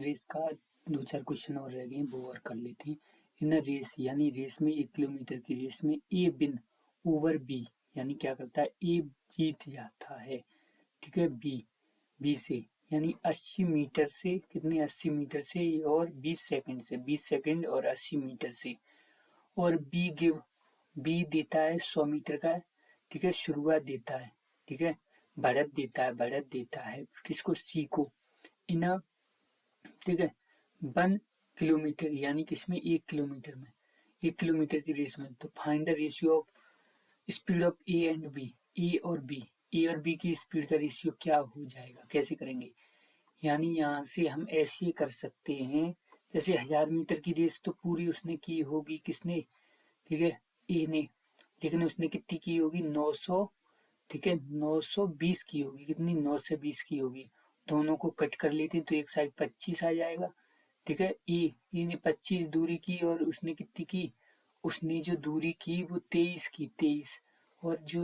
Race का दो चार क्वेश्चन और रह गए वो और कर लेते हैं। इन रेस यानी रेस में 1 किलोमीटर की रेस में ए विन ओवर बी यानी क्या करता है, ए जीत जाता है। ठीक है, बी से यानी 80 मीटर से, कितने 80 मीटर से और 20 सेकंड से, 20 सेकंड और 80 मीटर से। और बी देता है 100 मीटर का। ठीक है, शुरुआत देता है। ठीक है, बढ़त देता है किसको, सी को। इन, ठीक है, 1 किलोमीटर यानी किसमें, 1 किलोमीटर में, 1 किलोमीटर की रेस में। तो find the ratio of speed of A and B, A और बी की स्पीड का रेशियो क्या हो जाएगा, कैसे करेंगे। यानी यहाँ से हम ऐसे कर सकते हैं, जैसे 1000 मीटर की रेस तो पूरी उसने की होगी, किसने, ठीक है, ए ने, लेकिन उसने कितनी की होगी, 900, ठीक है, 920 की होगी, कितनी, 9 से 20 की होगी। दोनों को कट कर लेते हैं तो एक साइड 25 आ जाएगा। ठीक है, ए ने 25 दूरी की और उसने कितनी की, उसने जो दूरी की वो 23 की, 23। और जो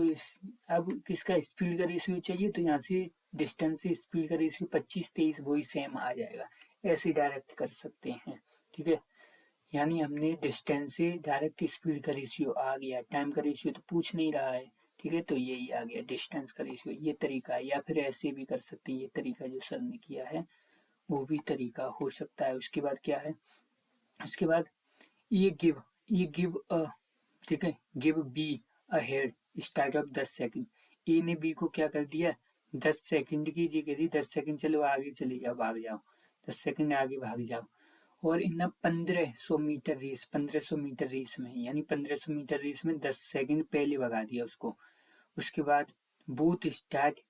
अब किसका स्पीड का रेशियो चाहिए, तो यहाँ से डिस्टेंस से स्पीड का रेशियो 25-23 वही सेम आ जाएगा। ऐसे डायरेक्ट कर सकते हैं। ठीक है, यानी हमने डिस्टेंस से डायरेक्ट स्पीड का रेशियो आ गया, टाइम का रेशियो तो पूछ नहीं रहा है। ठीक है, तो यही आ गया डिस्टेंस का रेशियो। ये तरीका है, या फिर ऐसे भी कर सकते हैं, ये तरीका जो सर ने किया है वो भी तरीका हो सकता है। उसके बाद क्या है, उसके बाद ये गिव अ, ठीक है, give B a head start of 10 second. A ने बी को क्या कर दिया, 10 सेकंड की जी कह दी, 10 सेकंड चलो आगे चले जाओ, भाग जाओ, 10 सेकंड आगे भाग जाओ। और इन 1500 मीटर रेस, 1500 मीटर रेस में, यानी 1500 मीटर रेस में 10 सेकंड पहले भगा दिया उसको। उसके बाद both start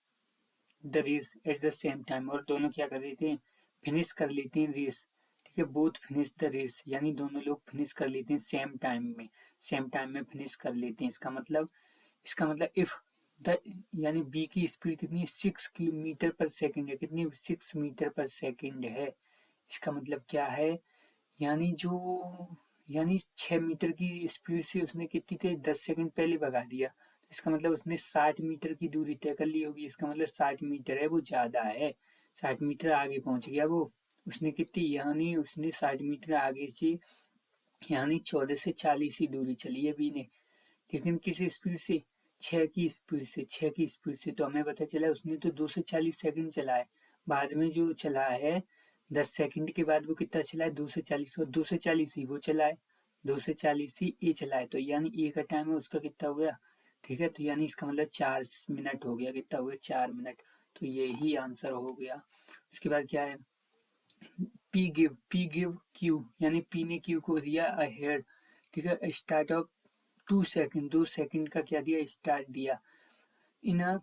the race at the same time, और दोनों क्या कर लेते हैं, फिनिश कर लेते हैं रेस। ठीक है, बोथ फिनिश द रेस यानी दोनों लोग फिनिश कर लेते हैं सेम टाइम में, सेम टाइम में फिनिश कर लेते हैं। इसका मतलब इफ द, यानी बी की स्पीड कितनी है, 6 किलोमीटर पर सेकंड है, कितनी, 6 मीटर पर सेकंड है। इसका मतलब क्या है, यानी जो, यानी 6 मीटर की स्पीड से उसने कितनी थे, 10 सेकंड पहले भगा दिया। तो इसका मतलब उसने 60 मीटर की दूरी तय कर ली होगी। इसका मतलब 60 मीटर है, वो ज़्यादा है, 60 मीटर आगे पहुंच गया वो। उसने कितनी, यानी उसने 60 मीटर आगे से, यानी 14 से 40 ही दूरी चली है बी ने। लेकिन किस स्पीड से, 6 की स्पीड से। तो हमें पता चला उसने तो 2 से 40 सेकंड चला है। बाद में जो चला है 10 सेकंड के बाद वो कितना चला है, 2 से 40, और 2 से 40 ही वो चला है, 2 से 40 ही ए चला है। तो यानी ए का टाइम है उसका कितना हो गया। ठीक है, तो यानी इसका मतलब 4 मिनट हो गया, कितना हो गया, 4 मिनट। तो यही आंसर हो गया। उसके बाद क्या है, पी गिव क्यू, यानी पी ने क्यू को दिया अहेड। ठीक है, स्टार्ट ऑफ 2 सेकंड, 2 सेकंड का क्या दिया, स्टार्ट दिया। इन अ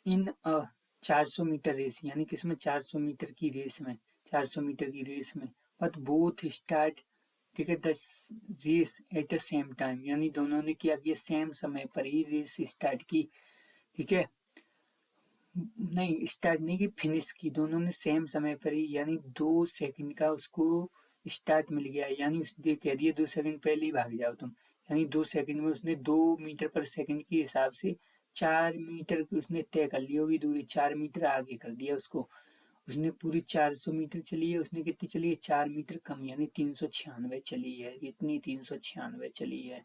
इन अ 400 मीटर रेस, यानी किसमें, 400 मीटर की रेस में, 400 मीटर की रेस में। बट बोथ स्टार्ट, ठीक है, the race at the same time, यानी दोनों ने क्या किया, सेम समय पर ही रेस स्टार्ट की। ठीक है, नहीं स्टार्ट नहीं की, फिनिश की, दोनों ने सेम समय पर ही, यानी 2 सेकंड का उसको स्टार्ट मिल गया। यानी उसने कह दिया 2 सेकंड पहले ही भाग जाओ तुम। यानी 2 सेकंड में उसने 2 मीटर पर सेकंड के हिसाब से 4 मीटर की उसने तय कर ली होगी दूरी, 4 मीटर आगे कर दिया उसको। उसने पूरी 400 मीटर चली है, उसने कितनी चली है, 4 मीटर कम, यानी 396 चली है। कितनी, 396 चली है।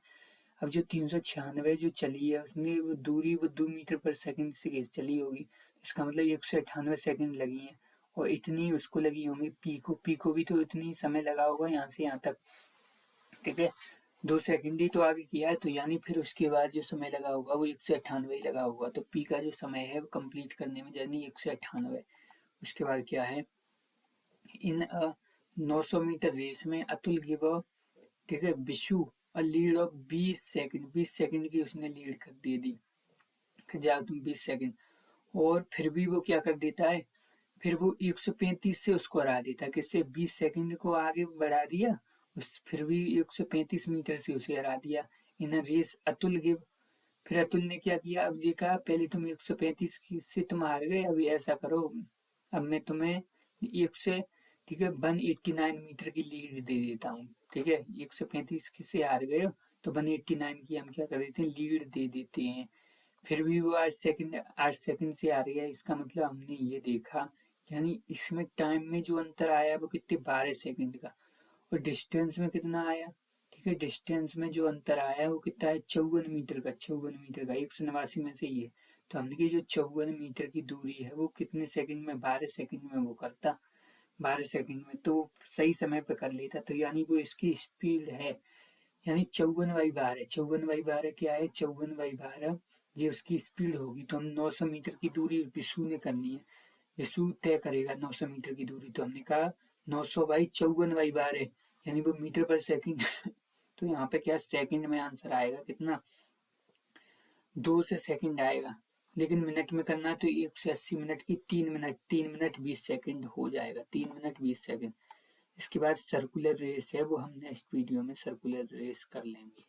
अब जो 396 जो चली है उसने वो दूरी, वो 2 मीटर पर सेकंड से चली होगी। इसका मतलब 198 सेकंड लगी हैं। और इतनी उसको लगी होंगी पी को भी तो इतनी समय लगा होगा यहाँ से यहाँ तक। ठीक है, 2 सेकंड ही तो आगे किया है, तो यानी फिर उसके बाद जो समय लगा होगा वो 198 ही लगा होगा। तो पी का जो समय है वो कंप्लीट करने में, यानी 198। उसके बाद क्या है, इन 900 मीटर रेस में अतुल गिव, ठीक है, Vishu a lead of 20 second, 20 second की उसने लीड कर दे दी, जाओ तुम 20 सेकंड। और फिर भी वो क्या कर देता है, फिर वो 135 से उसको हरा देता है, किससे, 20 सेकंड को आगे बढ़ा दिया उस, फिर भी 135 मीटर से उसे हरा दिया। इन रेस अतुल गिव, फिर अतुल ने क्या किया, अब ये कहा पहले तुम 135 से तुम हार गए, अभी ऐसा करो, अब मैं तुम्हें एक से, ठीक है, 189 मीटर की लीड दे देता हूँ। ठीक है, 135 से हार गए तो 189 की हम क्या कर देते हैं, लीड दे देते हैं। फिर भी वो 8 सेकंड से आ रही है। इसका मतलब हमने ये देखा यानी इसमें टाइम में जो अंतर आया वो कितने 12 सेकंड का। और डिस्टेंस में कितना आया, ठीक है, डिस्टेंस में जो अंतर आया वो कितना है 54 मीटर का, 54 मीटर का, 189 में से ये। तो हमने की जो 54 मीटर की दूरी है वो कितने सेकंड में, 12 सेकंड में वो करता, 12 सेकंड में तो सही समय पे कर लेता। तो यानी वो इसकी स्पीड है, यानी 54/12, 54/12 क्या है, 54/12 ये उसकी स्पीड होगी। तो हम 900 मीटर की दूरी विशु ने करनी है, विशु तय करेगा 900 मीटर की दूरी। तो हमने कहा 900/54/12 यानी वो मीटर पर सेकंड तो यहाँ पे क्या सेकंड में आंसर आएगा कितना, 2 से सेकंड आएगा। लेकिन मिनट में करना है तो 180 मिनट की 3 मिनट, 3 मिनट 20 सेकंड हो जाएगा, 3 मिनट 20 सेकंड। इसके बाद सर्कुलर रेस है, वो हम नेक्स्ट वीडियो में सर्कुलर रेस कर लेंगे।